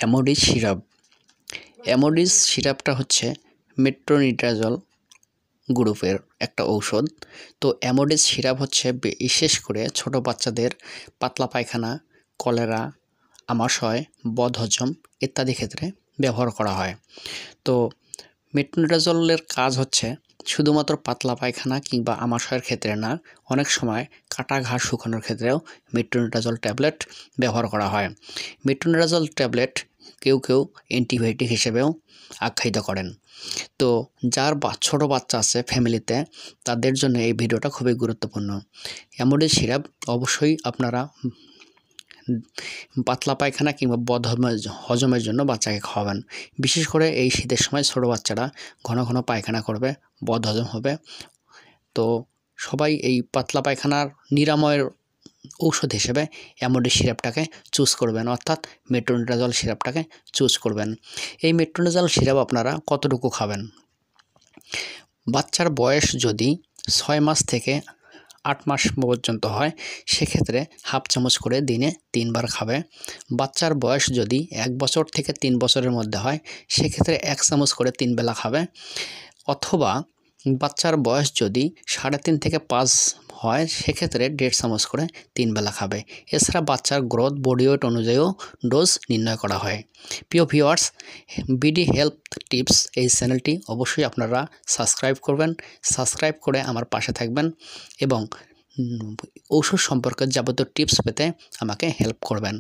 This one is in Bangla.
অ্যামোডিস সিরাপ। অ্যামোডিস সিরাপটা হচ্ছে মেট্রোনিডাজল গ্রুপের একটা ঔষধ। তো অ্যামোডিস সিরাপ হচ্ছে বিশেষ করে ছোট বাচ্চাদের পাতলা পায়খানা, কলেরা, আমাশয়, বদহজম ইত্যাদি ক্ষেত্রে ব্যবহার করা হয়। তো মেট্রোনিডাজলের কাজ হচ্ছে শুধুমাত্র পাতলা পায়খানা কিংবা আমাশয়ের ক্ষেত্রে না, অনেক সময় কাটা ঘা শুকানোর ক্ষেত্রেও মেট্রোনিডাজল ট্যাবলেট ব্যবহার করা হয়। মেট্রোনিডাজল ট্যাবলেট কেউ অ্যান্টিবায়োটিক হিসেবেও আখ্যায়িত করেন। তো যার ছোট বাচ্চা আছে ফ্যামিলিতে, তাদের জন্য এই ভিডিওটা খুবই গুরুত্বপূর্ণ। অ্যামোডিস সিরাপ অবশ্যই আপনারা পাতলা পায়খানা কিংবা হজমের জন্য বাচ্চাকে খাওয়াবেন। বিশেষ করে এই শীতের সময় ছোট বাচ্চারা ঘন ঘন পায়খানা করবে, বদহজম হবে। তো সবাই এই পাতলা পায়খানার নিরাময়ের ঔষধ হিসেবে অ্যামোডিস সিরাপটাকে চুজ করবেন, অর্থাৎ মেট্রোনিডাজল সিরাপটাকে চুজ করবেন। এই মেট্রোনিডাজল সিরাপ আপনারা কতটুকু খাবেন? বাচ্চার বয়স যদি 6 মাস থেকে 8 মাস পর্যন্ত হয়, সেক্ষেত্রে হাফ চামচ করে দিনে 3 বার খাবে। বাচ্চার বয়স যদি 1 বছর থেকে 3 বছরের মধ্যে হয়, সেক্ষেত্রে 1 চামচ করে 3 বেলা খাবে। অথবা বাচ্চার বয়স যদি 3.5 থেকে 5 হয়, সেক্ষেত্রে 1.5 চামচ করে 3 বেলা খাবে। এছাড়া বাচ্চার গ্রোথ, বডি ওয়েট অনুযায়ীও ডোজ নির্ণয় করা হয়। প্রিয় ভিউয়ার্স, বিডি হেলথ টিপস এই চ্যানেলটি অবশ্যই আপনারা সাবস্ক্রাইব করবেন। সাবস্ক্রাইব করে আমার পাশে থাকবেন এবং ঔষধ সম্পর্কে যাবতীয় টিপস পেতে আমাকে হেল্প করবেন।